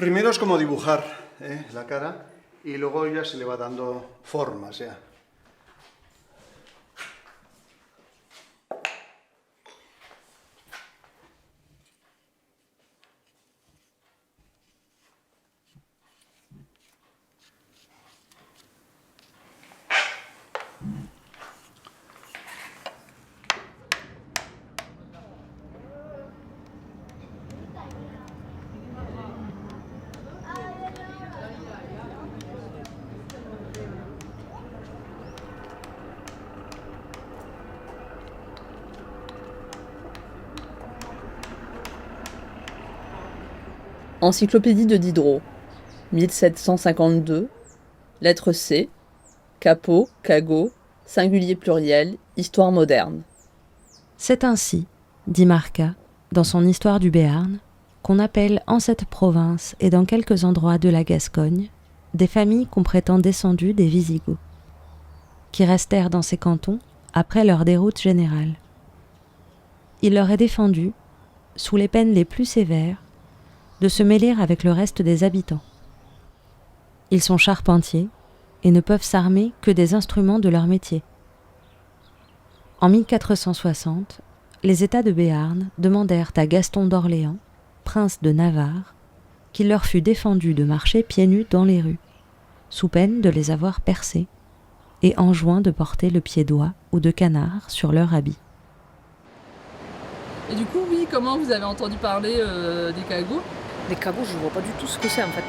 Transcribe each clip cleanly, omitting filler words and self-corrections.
Primero es como dibujar la cara y luego ya se le va dando formas ya. Encyclopédie de Diderot, 1752, lettre C, capot, cagot, singulier pluriel, histoire moderne. C'est ainsi, dit Marca, dans son Histoire du Béarn, qu'on appelle en cette province et dans quelques endroits de la Gascogne des familles qu'on prétend descendues des Visigoths, qui restèrent dans ces cantons après leur déroute générale. Il leur est défendu, sous les peines les plus sévères, de se mêler avec le reste des habitants. Ils sont charpentiers et ne peuvent s'armer que des instruments de leur métier. En 1460, les États de Béarn demandèrent à Gaston d'Orléans, prince de Navarre, qu'il leur fût défendu de marcher pieds nus dans les rues, sous peine de les avoir percés, et enjoint de porter le pied d'oie ou de canard sur leur habit. Et du coup, oui, comment vous avez entendu parler des cagots? Les cagots, je vois pas du tout ce que c'est en fait.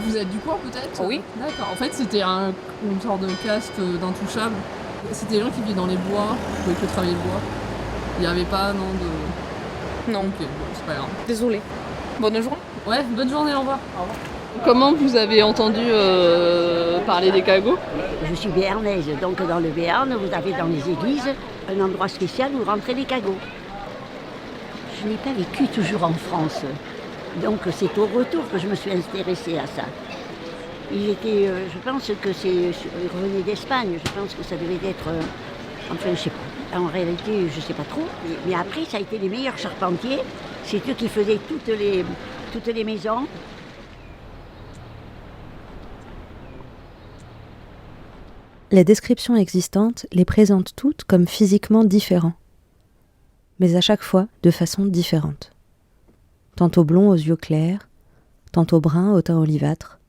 Vous êtes du coin peut-être? Oui. D'accord. En fait, c'était une sorte de caste d'intouchables. C'était des gens qui vivaient dans les bois, qui pouvaient que travailler le bois. Il n'y avait pas, non, de... Non. Ok, bon, c'est pas grave. Désolée. Bonne journée. Ouais, bonne journée, au revoir. Au revoir. Comment vous avez entendu parler des cagots? Je suis béarnaise, donc dans le Béarn, vous avez dans les églises un endroit spécial où rentraient les cagots. Je n'ai pas vécu toujours en France, donc c'est au retour que je me suis intéressée à ça. Je pense que ils revenaient d'Espagne, je pense que ça devait être, enfin je sais pas, en réalité je sais pas trop, mais après ça a été les meilleurs charpentiers, c'est eux qui faisaient toutes les maisons. Les descriptions existantes les présentent toutes comme physiquement différents, mais à chaque fois de façon différente. Tantôt blond aux yeux clairs, tantôt brun au teint olivâtre,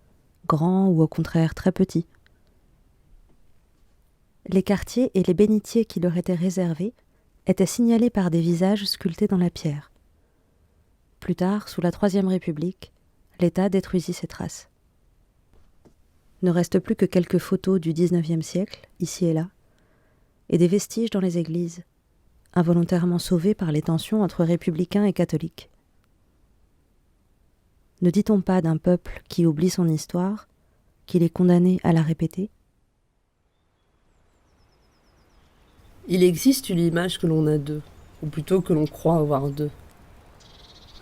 grand ou au contraire très petit. Les quartiers et les bénitiers qui leur étaient réservés étaient signalés par des visages sculptés dans la pierre. Plus tard, sous la Troisième République, l'État détruisit ces traces. Ne reste plus que quelques photos du XIXe siècle, ici et là, et des vestiges dans les églises, involontairement sauvés par les tensions entre républicains et catholiques. Ne dit-on pas d'un peuple qui oublie son histoire, qu'il est condamné à la répéter? Il existe une image que l'on a d'eux, ou plutôt que l'on croit avoir d'eux.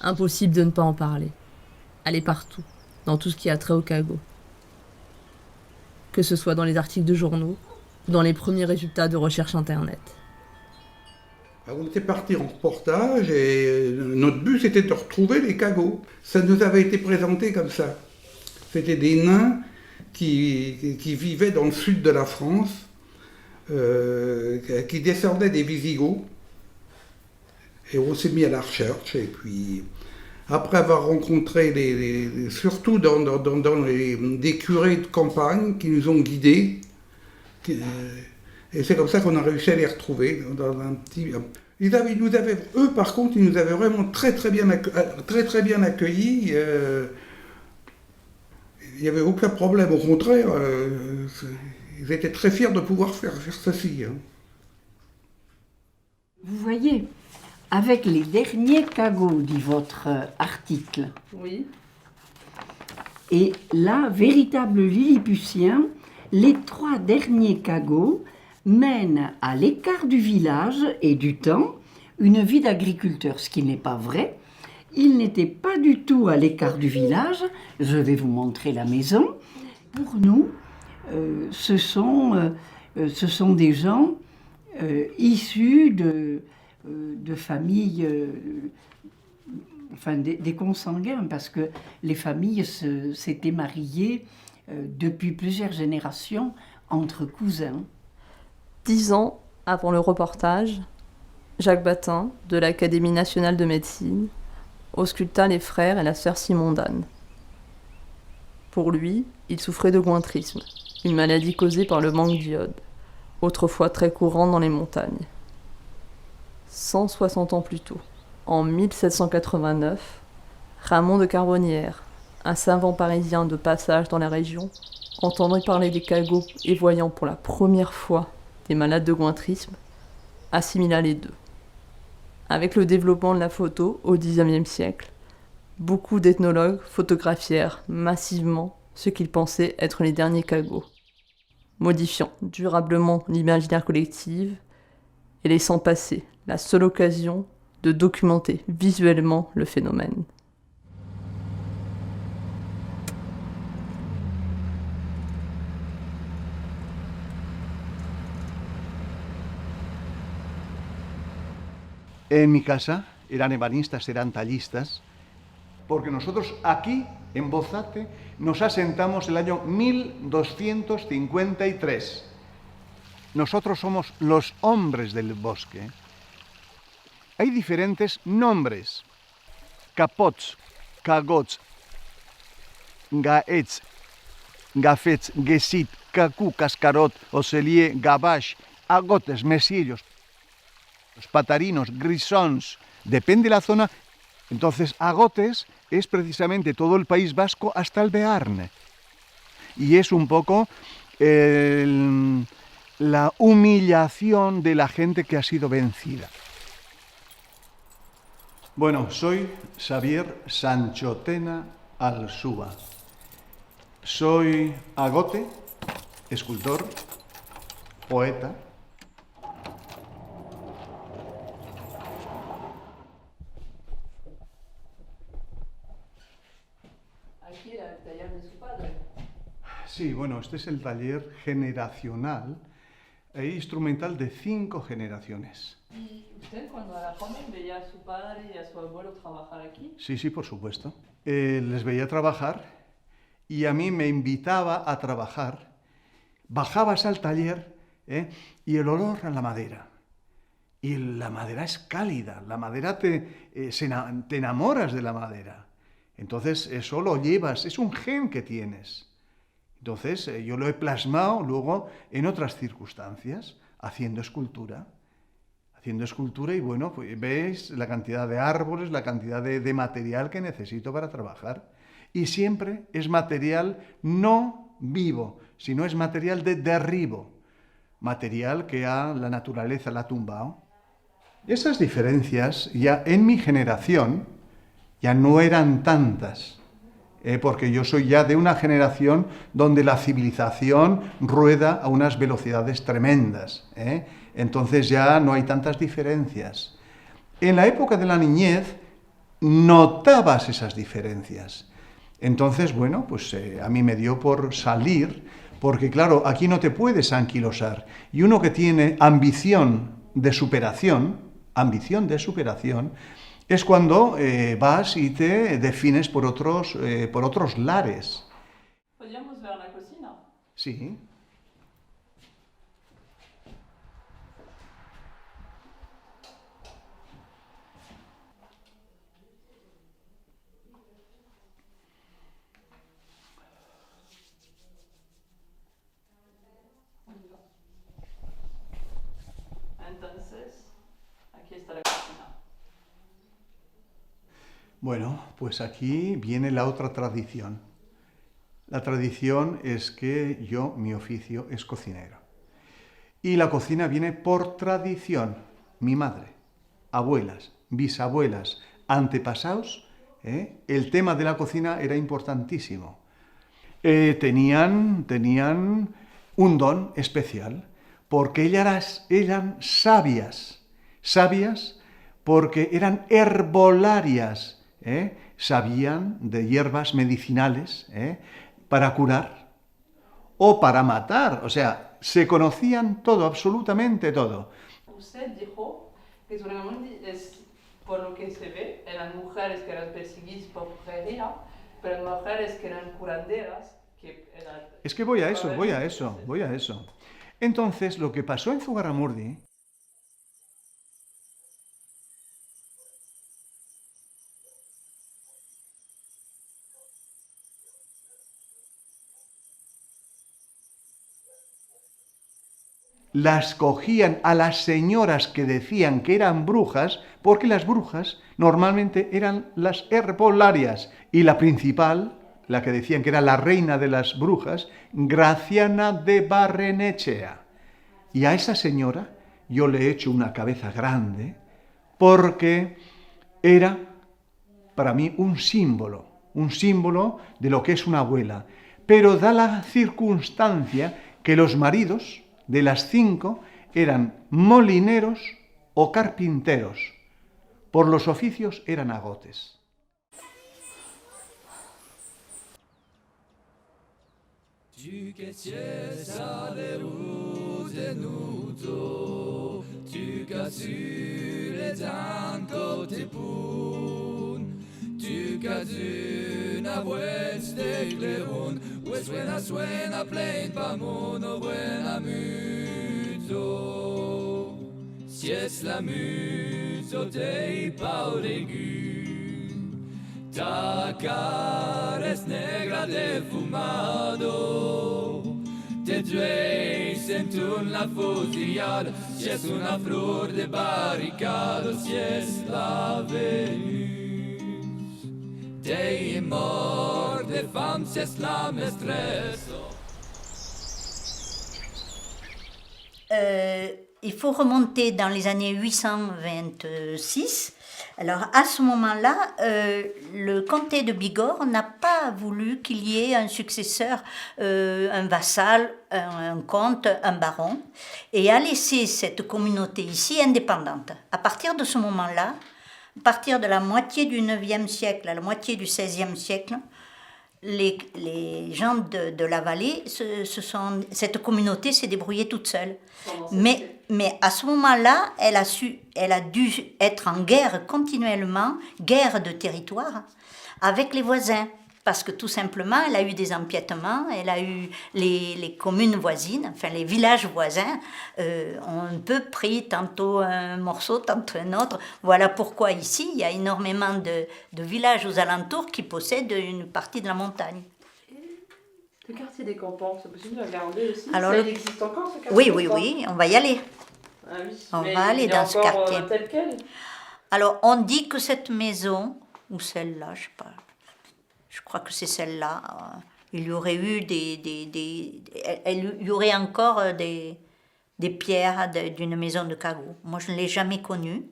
Impossible de ne pas en parler. Elle est partout, dans tout ce qui a trait au cagot. Que ce soit dans les articles de journaux, ou dans les premiers résultats de recherche internet. On était parti en reportage et notre but c'était de retrouver les cagots. Ça nous avait été présenté comme ça. C'était des nains qui vivaient dans le sud de la France, qui descendaient des Visigoths. Et on s'est mis à la recherche. Et puis, après avoir rencontré, surtout dans des curés de campagne qui nous ont guidés, et c'est comme ça qu'on a réussi à les retrouver dans un petit... eux par contre, ils nous avaient vraiment très très bien accueillis. Il n'y avait aucun problème, au contraire, ils étaient très fiers de pouvoir faire ceci. Vous voyez, avec les derniers cagots, dit votre article, Oui. et là, véritable Lilliputien, les 3 derniers cagots mènent à l'écart du village et du temps une vie d'agriculteur, ce qui n'est pas vrai. Ils n'étaient pas du tout à l'écart du village. Je vais vous montrer la maison. Pour nous, ce sont des gens issus de familles enfin des consanguins, parce que les familles s'étaient mariées depuis plusieurs générations entre cousins. 10 ans avant le reportage, Jacques Batin, de l'Académie nationale de médecine, ausculta les frères et la sœur Simondane. Pour lui, il souffrait de gointrisme, une maladie causée par le manque d'iode, autrefois très courant dans les montagnes. 160 ans plus tôt, en 1789, Ramon de Carbonnières, un savant parisien de passage dans la région, entendant parler des cagots et voyant pour la première fois des malades de gointrisme, assimila les deux. Avec le développement de la photo au XIXe siècle, beaucoup d'ethnologues photographièrent massivement ce qu'ils pensaient être les derniers cagots, modifiant durablement l'imaginaire collectif et laissant passer la seule occasion de documenter visuellement le phénomène. En mi casa eran ebanistas, eran tallistas, porque nosotros aquí, en Bozate, nos asentamos el año 1253. Nosotros somos los hombres del bosque. Hay diferentes nombres: capots, cagots, gaets, gafets, gesit, cacú, cascarot, oselier, gabash, agotes, mesillos, los patarinos, grisons, depende de la zona. Entonces, agotes es precisamente todo el País Vasco hasta el Bearne. Y es un poco la humillación de la gente que ha sido vencida. Bueno, soy Xavier Sanchotena Alsúa. Soy agote, escultor, poeta. Aquí el taller de su padre. Sí, bueno, este es el taller generacional e instrumental de 5 generaciones. ¿Y usted cuando era joven veía a su padre y a su abuelo trabajar aquí? Sí, sí, por supuesto. Les veía trabajar y a mí me invitaba a trabajar. Bajabas al taller y el olor a la madera. Y la madera es cálida, la madera te enamoras de la madera. Entonces eso lo llevas, es un gen que tienes. Entonces yo lo he plasmado luego en otras circunstancias, haciendo escultura. Y bueno, pues veis la cantidad de árboles, la cantidad de material que necesito para trabajar. Y siempre es material no vivo, sino es material de derribo, material que la naturaleza la ha tumbado. Esas diferencias ya en mi generación ya no eran tantas, porque yo soy ya de una generación donde la civilización rueda a unas velocidades tremendas. Entonces ya no hay tantas diferencias. En la época de la niñez notabas esas diferencias. Entonces, bueno, pues a mí me dio por salir, porque claro, aquí no te puedes anquilosar. Y uno que tiene ambición de superación, es cuando vas y te defines por otros lares. ¿Podríamos ver la cocina? Sí. Entonces, aquí está la cocina. Bueno, pues aquí viene la otra tradición. La tradición es que mi oficio es cocinero. Y la cocina viene por tradición. Mi madre, abuelas, bisabuelas, antepasados, el tema de la cocina era importantísimo. Tenían un don especial, porque ellas eran sabias porque eran herbolarias. Sabían de hierbas medicinales para curar o para matar, o sea, se conocían todo, absolutamente todo. Usted dijo que es por lo que se ve, eran mujeres que eran perseguidas por brujería, pero mujeres que eran curanderas, que eran... Es que voy a eso. Entonces, lo que pasó en Zugarramurdi las cogían a las señoras que decían que eran brujas, porque las brujas normalmente eran las herbolarias, y la principal, la que decían que era la reina de las brujas, Graciana de Barrenechea. Y a esa señora yo le he hecho una cabeza grande, porque era para mí un símbolo de lo que es una abuela. Pero da la circunstancia que los maridos de las 5 eran molineros o carpinteros. Por los oficios eran agotes. Tu che chiesa de ruse nudo, tu che su le zanco te pun, tu che tu na vueste cleron, suena plain pa mono buena muso, si es la muso te pauregu. Ta cara es negra de fumado, te traes en la fusillada, si es una flor de barricado, si es la Venus. Te mort de femme, si es la maîtresse. Il faut remonter dans les années 826. Alors à ce moment-là, le comté de Bigorre n'a pas voulu qu'il y ait un successeur, un vassal, un comte, un baron, et a laissé cette communauté ici indépendante. À partir de ce moment-là, à partir de la moitié du 9e siècle à la moitié du 16e siècle, les gens de la vallée, cette communauté s'est débrouillée toute seule. Mais à ce moment-là, elle a dû être en guerre continuellement, guerre de territoire, avec les voisins. Parce que tout simplement, elle a eu des empiètements, elle a eu les communes voisines, enfin les villages voisins, ont un peu pris tantôt un morceau, tantôt un autre. Voilà pourquoi ici, il y a énormément de villages aux alentours qui possèdent une partie de la montagne. Le quartier des Campans, c'est possible de regarder aussi? Alors, il existe encore ce quartier? Oui, on va y aller. Ah oui, on va aller dans ce quartier. Tel quel? Alors, on dit que cette maison, ou celle-là, je ne sais pas, je crois que c'est celle-là, il y aurait eu il y aurait encore des pierres d'une maison de Cagoux. Moi, je ne l'ai jamais connue,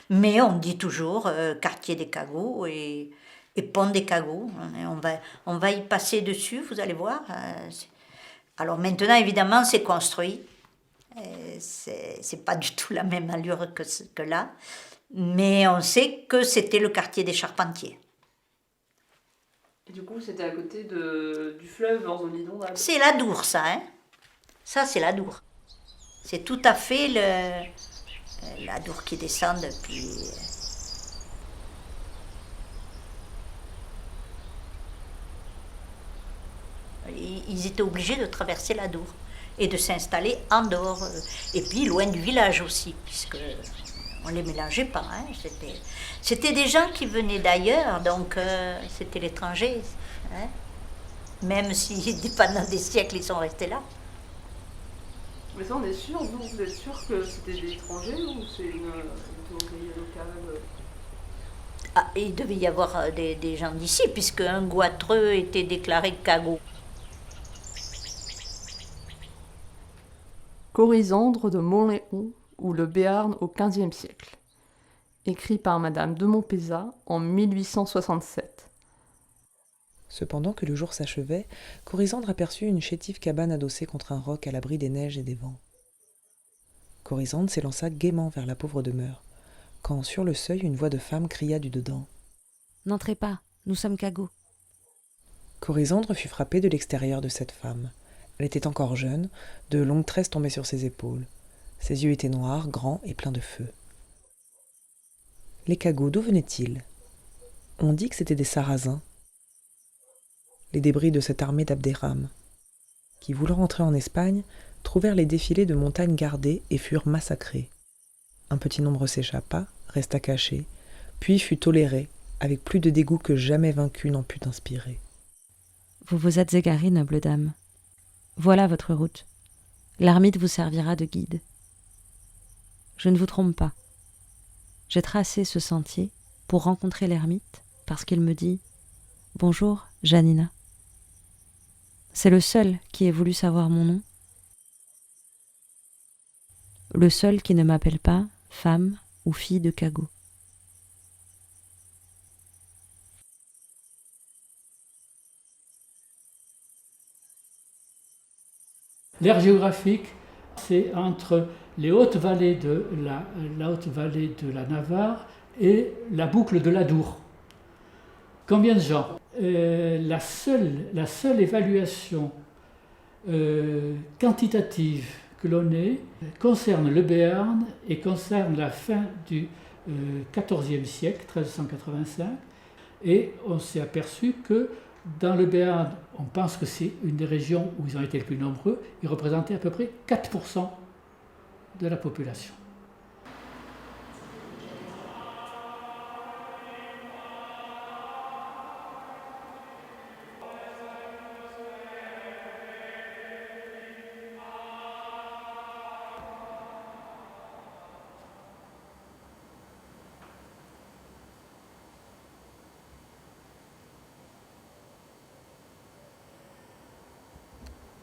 mais on dit toujours quartier des Cagoux et pont des Cagoux. On va y passer dessus, vous allez voir. Alors maintenant, évidemment, c'est construit. C'est pas du tout la même allure que là, mais on sait que c'était le quartier des Charpentiers. Et du coup, c'était à côté du fleuve, en zone inondable. C'est l'Adour, ça, hein. Ça, c'est l'Adour. C'est tout à fait l'Adour qui descend depuis... Ils étaient obligés de traverser l'Adour et de s'installer en dehors. Et puis, loin du village aussi, puisque... on ne les mélangeait pas, hein. C'était des gens qui venaient d'ailleurs, donc c'était l'étranger. Hein. Même si, pendant des siècles, ils sont restés là. Mais ça, on est sûr, vous êtes sûr que c'était des étrangers ou c'est une théorie locale? Ah, il devait y avoir des gens d'ici, puisque un Goitreux était déclaré Cagoux. Corisandre de Montléon ou le Béarn au XVe siècle. Écrit par Madame de Montpezat en 1867. Cependant que le jour s'achevait, Corisandre aperçut une chétive cabane adossée contre un roc à l'abri des neiges et des vents. Corisandre s'élança gaiement vers la pauvre demeure, quand sur le seuil une voix de femme cria du dedans. « N'entrez pas, nous sommes Cagoux. » Corisandre fut frappé de l'extérieur de cette femme. Elle était encore jeune, de longues tresses tombaient sur ses épaules. Ses yeux étaient noirs, grands et pleins de feu. Les Cagots, d'où venaient-ils? On dit que c'étaient des Sarrasins, les débris de cette armée d'Abderrahman, qui, voulant rentrer en Espagne, trouvèrent les défilés de montagnes gardés et furent massacrés. Un petit nombre s'échappa, resta caché, puis fut toléré, avec plus de dégoût que jamais vaincu n'en put inspirer. Vous vous êtes égarée, noble dame. Voilà votre route. L'ermite vous servira de guide. Je ne vous trompe pas. J'ai tracé ce sentier pour rencontrer l'ermite parce qu'il me dit « Bonjour, Janina ». C'est le seul qui ait voulu savoir mon nom. Le seul qui ne m'appelle pas femme ou fille de Cagot. L'aire géographique, c'est entre les hautes vallées de la haute vallée de la Navarre et la boucle de l'Adour. Combien de gens? La seule évaluation quantitative que l'on ait concerne le Béarn et concerne la fin du XIVe siècle, 1385, et on s'est aperçu que dans le Béarn, on pense que c'est une des régions où ils ont été les plus nombreux, ils représentaient à peu près 4% de la population.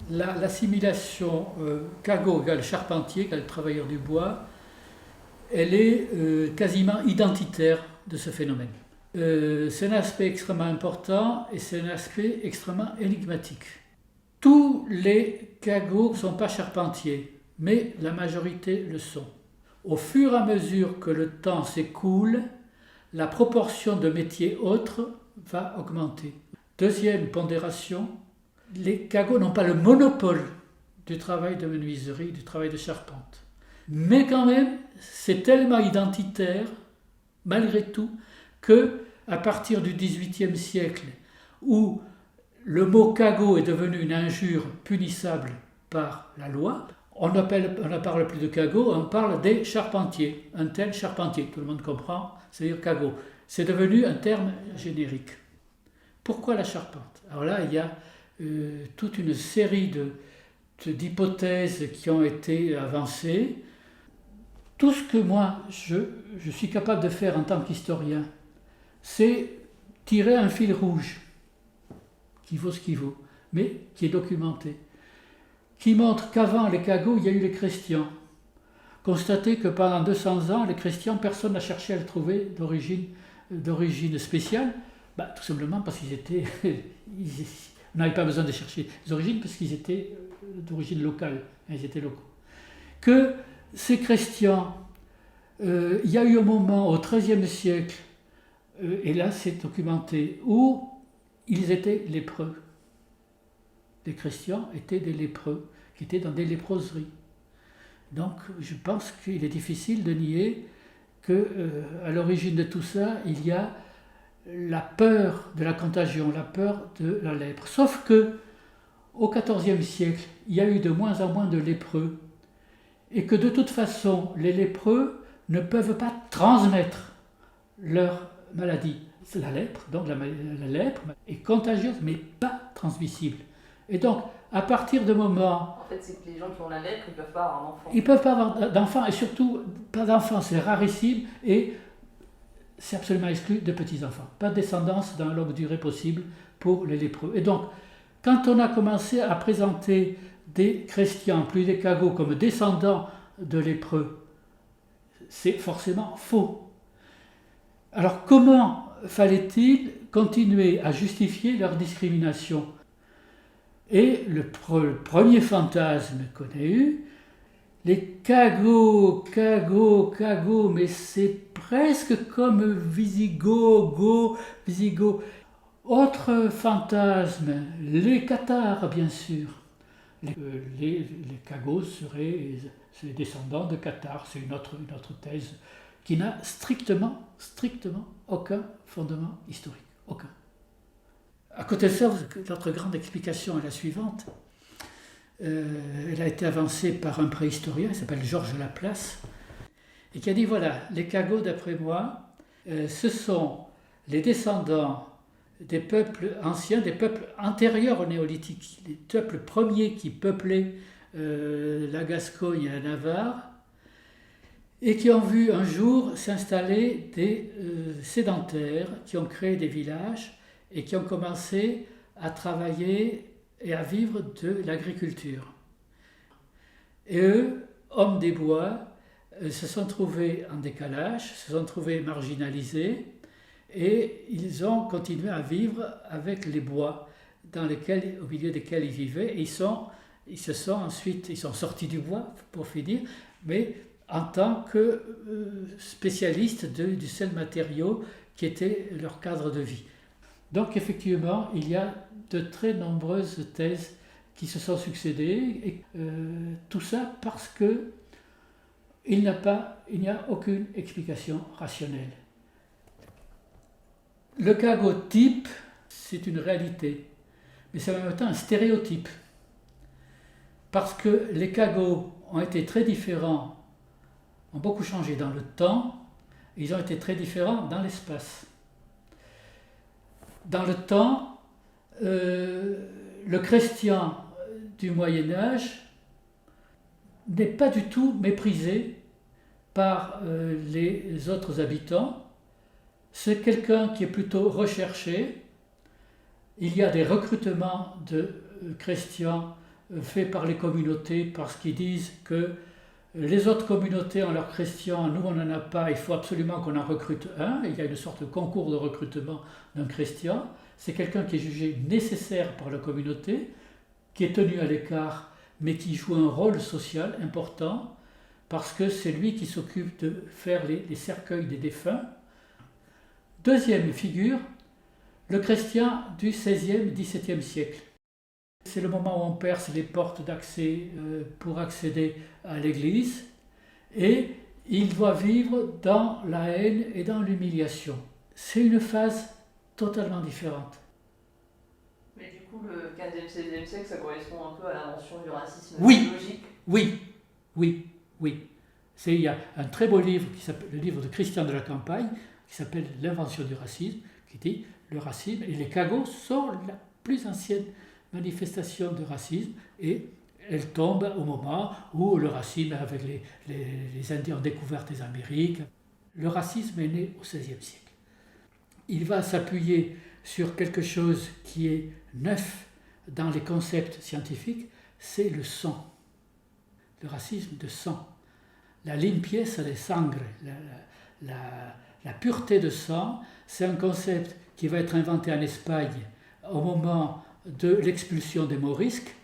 L'assimilation Cagot égale charpentier, égale travailleur du bois, elle est quasiment identitaire de ce phénomène. C'est un aspect extrêmement important et c'est un aspect extrêmement énigmatique. Tous les Cagots ne sont pas charpentiers, mais la majorité le sont. Au fur et à mesure que le temps s'écoule, la proportion de métiers autres va augmenter. Deuxième pondération, les Cagots n'ont pas le monopole du travail de menuiserie, du travail de charpente. Mais quand même, c'est tellement identitaire, malgré tout, que à partir du XVIIIe siècle, où le mot Cagot est devenu une injure punissable par la loi, on ne parle plus de Cagot, on parle des charpentiers. Un tel charpentier, tout le monde comprend, c'est-à-dire Cagot. C'est devenu un terme générique. Pourquoi la charpente? Alors là, il y a toute une série d'hypothèses qui ont été avancées. Tout ce que moi, je suis capable de faire en tant qu'historien, c'est tirer un fil rouge, qui vaut ce qu'il vaut, mais qui est documenté, qui montre qu'avant les Cagots, il y a eu les chrétiens. Constatez que pendant 200 ans, les chrétiens, personne n'a cherché à le trouver d'origine spéciale, tout simplement parce qu'ils étaient... On n'avait pas besoin de chercher les origines parce qu'ils étaient d'origine locale, ils étaient locaux. Que ces chrétiens, il y a eu un moment au XIIIe siècle, et là c'est documenté, où ils étaient lépreux. Les chrétiens étaient des lépreux, qui étaient dans des léproseries. Donc je pense qu'il est difficile de nier qu'à l'origine de tout ça, il y a la peur de la contagion, la peur de la lèpre. Sauf que au XIVe siècle, il y a eu de moins en moins de lépreux et que de toute façon, les lépreux ne peuvent pas transmettre leur maladie. C'est la lèpre, donc la lèpre est contagieuse mais pas transmissible. Et donc, à partir de moment... En fait, c'est que les gens qui ont la lèpre, ils ne peuvent pas avoir d'enfants. Ils ne peuvent pas avoir d'enfants et surtout, pas d'enfants, c'est rarissime et c'est absolument exclu de petits-enfants. Pas de descendance dans la longue durée possible pour les lépreux. Et donc, quand on a commencé à présenter des chrétiens, plus des Cagots, comme descendants de lépreux, c'est forcément faux. Alors, comment fallait-il continuer à justifier leur discrimination? Et le premier fantasme qu'on a eu, les Cagots, mais c'est presque comme Visigoth. Autre fantasme, les Cathares, bien sûr. Les Cagots seraient les descendants de Cathares, c'est une autre thèse qui n'a strictement aucun fondement historique. Aucun. À côté de ça, notre grande explication est la suivante. Elle a été avancée par un préhistorien, il s'appelle Georges Laplace, et qui a dit, voilà, les Cagots, d'après moi, ce sont les descendants des peuples anciens, des peuples antérieurs au néolithique, les peuples premiers qui peuplaient la Gascogne et la Navarre, et qui ont vu un jour s'installer des sédentaires qui ont créé des villages et qui ont commencé à travailler et à vivre de l'agriculture. Et eux, hommes des bois, se sont trouvés en décalage, se sont trouvés marginalisés, et ils ont continué à vivre avec les bois au milieu desquels ils vivaient. Et ils sont sortis du bois, pour finir, mais en tant que spécialistes du seul matériau qui était leur cadre de vie. Donc effectivement, il y a de très nombreuses thèses qui se sont succédées, et tout ça parce que il n'y a aucune explication rationnelle. Le cagot type, c'est une réalité, mais c'est en même temps un stéréotype, parce que les cagots ont été très différents, ont beaucoup changé dans le temps, ils ont été très différents dans l'espace. Dans le temps, le chrétien du Moyen-Âge n'est pas du tout méprisé par les autres habitants. C'est quelqu'un qui est plutôt recherché. Il y a des recrutements de chrétiens faits par les communautés parce qu'ils disent que les autres communautés ont leurs chrétiens, nous on n'en a pas, il faut absolument qu'on en recrute un. Il y a une sorte de concours de recrutement d'un chrétien. C'est quelqu'un qui est jugé nécessaire par la communauté, qui est tenu à l'écart, mais qui joue un rôle social important, parce que c'est lui qui s'occupe de faire les cercueils des défunts. Deuxième figure, le chrétien du XVIe, XVIIe siècle. C'est le moment où on perce les portes d'accès pour accéder à l'église, et il doit vivre dans la haine et dans l'humiliation. C'est une phase totalement différente. Mais du coup, le 15e, 16e siècle, ça correspond un peu à l'invention du racisme biologique. Oui. Il y a un très beau livre, qui s'appelle le livre de Christian de la Campagne, qui s'appelle L'invention du racisme, qui dit le racisme, et les cagots sont la plus ancienne manifestation de racisme, et elle tombe au moment où le racisme, avec les Indiens ont découvert les Amériques, le racisme est né au XVIe siècle. Il va s'appuyer sur quelque chose qui est neuf dans les concepts scientifiques, c'est le sang. Le racisme de sang. La limpieza de sangre, la pureté de sang, c'est un concept qui va être inventé en Espagne au moment de l'expulsion des Morisques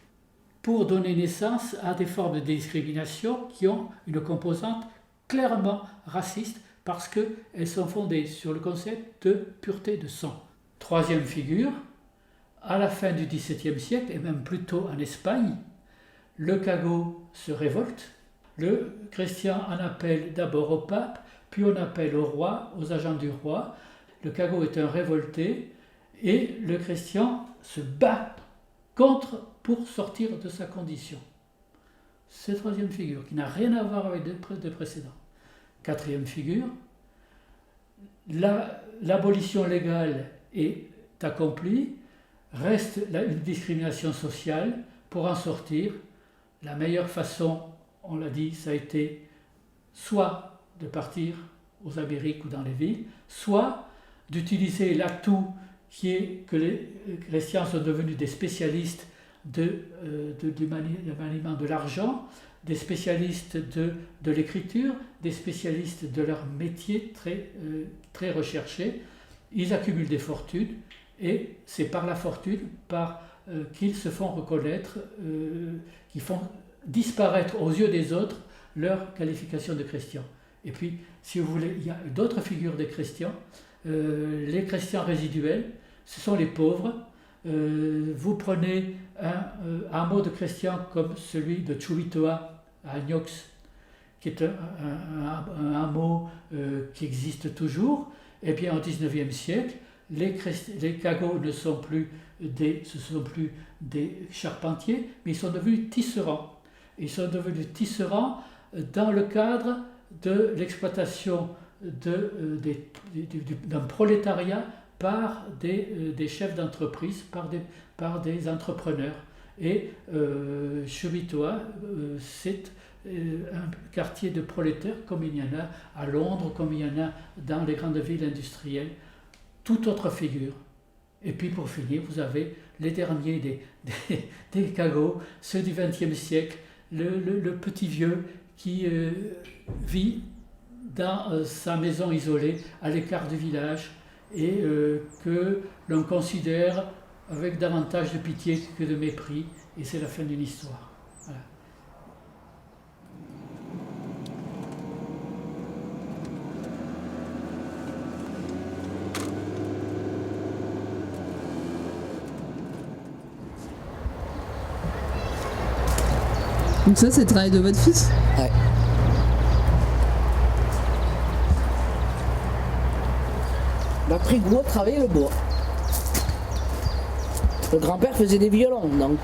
pour donner naissance à des formes de discrimination qui ont une composante clairement raciste parce qu'elles sont fondées sur le concept de pureté de sang. Troisième figure, à la fin du XVIIe siècle, et même plus tôt en Espagne, le cagot se révolte. Le chrétien en appelle d'abord au pape, puis on appelle au roi, aux agents du roi. Le cagot est un révolté et le chrétien se bat pour sortir de sa condition. C'est la troisième figure, qui n'a rien à voir avec les précédents. Quatrième figure, l'abolition légale est accomplie, reste une discrimination sociale. Pour en sortir, la meilleure façon, on l'a dit, ça a été soit de partir aux Amériques ou dans les villes, soit d'utiliser l'atout qui est que les chrétiens sont devenus des spécialistes du maniement de l'argent, des spécialistes de l'écriture, des spécialistes de leur métier très recherché. Ils accumulent des fortunes et c'est par la fortune qu'ils se font reconnaître, qu'ils font disparaître aux yeux des autres leur qualification de chrétien. Et puis, si vous voulez, il y a d'autres figures des chrétiens. Les chrétiens résiduels, ce sont les pauvres. Vous prenez un mot de chrétien comme celui de Chubitoa à Agnox, qui est un hameau qui existe toujours. Et bien au XIXe siècle, les cagots ne sont plus des charpentiers, mais ils sont devenus tisserands. Ils sont devenus tisserands dans le cadre de l'exploitation d'un prolétariat par des chefs d'entreprise, par des entrepreneurs. Et Chevitois, c'est un quartier de prolétaires comme il y en a à Londres, comme il y en a dans les grandes villes industrielles, toute autre figure. Et puis pour finir, vous avez les derniers des cagots, ceux du XXe siècle, le petit vieux qui vit dans sa maison isolée à l'écart du village et que l'on considère avec davantage de pitié que de mépris, et c'est la fin d'une histoire. Voilà. Donc ça, c'est le travail de votre fils? Ouais. Ma Prigo travaillait le bois. Le grand-père faisait des violons, donc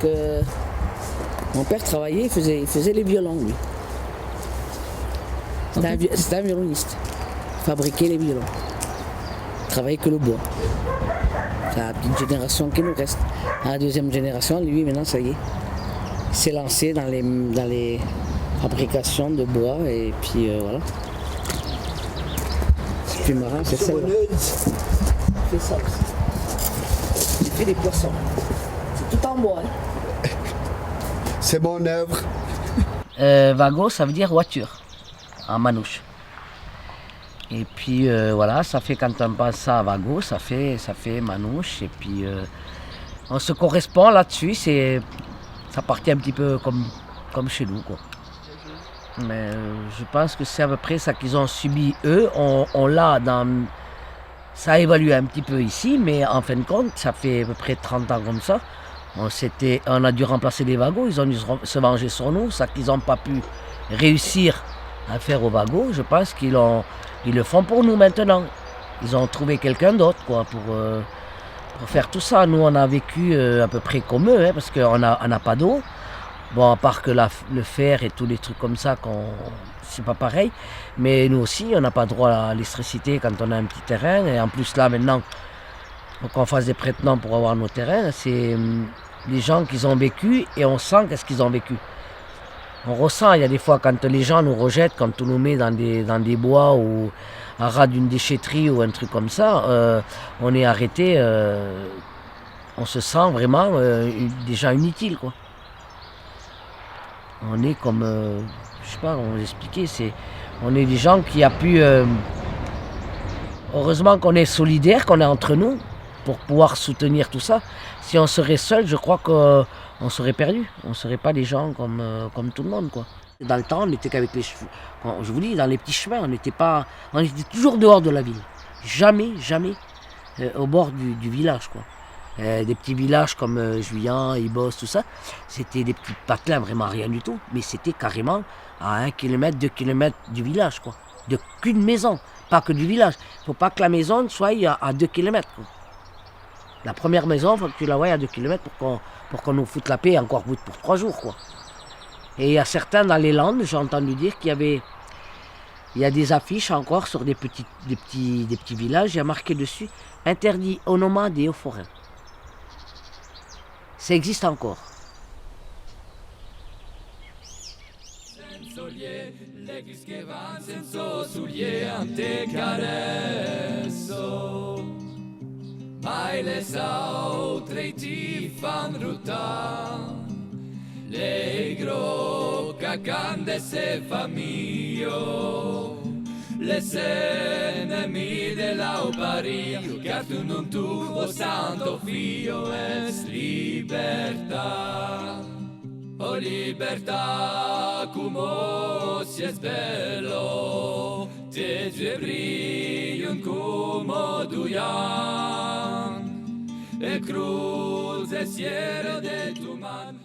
mon père travaillait, il faisait les violons, lui. C'était un violoniste. Il fabriquait les violons. Il travaillait que le bois. C'est la petite génération qui nous reste. La deuxième génération, lui, maintenant, ça y est. Il s'est lancé dans les fabrications de bois, et puis voilà. C'est plus marrant, c'est ça. C'est ça aussi. J'ai fait des poissons. C'est tout en bois. Hein. C'est mon œuvre. Vago, ça veut dire voiture, en manouche. Et puis voilà, ça fait quand on pense à Vago, ça fait manouche. Et puis on se correspond là-dessus, ça partit un petit peu comme chez nous, quoi. Mais je pense que c'est à peu près ça qu'ils ont subi eux. On l'a dans... Ça a évolué un petit peu ici, mais en fin de compte, ça fait à peu près 30 ans comme ça. On a dû remplacer les wagons, ils ont dû se venger sur nous, ça qu'ils n'ont pas pu réussir à faire aux wagons. Je pense qu'ils le font pour nous maintenant. Ils ont trouvé quelqu'un d'autre, quoi, pour faire tout ça. Nous, on a vécu à peu près comme eux, hein, parce qu'on n'a pas d'eau. Bon, à part que le fer et tous les trucs comme ça, c'est pas pareil. Mais nous aussi, on n'a pas droit à l'électricité quand on a un petit terrain. Et en plus, là, maintenant, faut qu'on fasse des prête-noms pour avoir nos terrains. C'est les gens qui ont vécu et on sent qu'est-ce qu'ils ont vécu. On ressent, il y a des fois, quand les gens nous rejettent, quand on nous met dans des bois ou à ras d'une déchetterie ou un truc comme ça, on est arrêté, on se sent vraiment déjà inutile, quoi. On est comme, je sais pas comment vous expliquer, on est des gens qui a pu, heureusement qu'on est solidaires, qu'on est entre nous pour pouvoir soutenir tout ça. Si on serait seul, je crois qu'on serait perdu, on ne serait pas des gens comme tout le monde, quoi. Dans le temps, on n'était qu'avec les chevaux. Je vous dis, dans les petits chemins, on était toujours dehors de la ville. Jamais au bord du village, quoi. Des petits villages comme Juillan, Ibos, tout ça, c'était des petits patelins, vraiment rien du tout, mais c'était carrément à 1 km, 2 km du village, quoi. Qu'une maison, pas que du village. Il ne faut pas que la maison soit à 2 km. Quoi. La première maison, il faut que tu la voies à 2 km pour qu'on nous foute la paix, encore pour 3 jours, quoi. Et il y a certains dans les Landes, j'ai entendu dire il y a des affiches encore sur des petits villages, il y a marqué dessus « Interdit aux nomades et aux forains ». Ça existe encore. Legro cacande se famiglia le enemi della oparia car tu non tu o santo figlio es libertà o libertà como si es bello te brillan como duyan e cruz es cielo de tu mano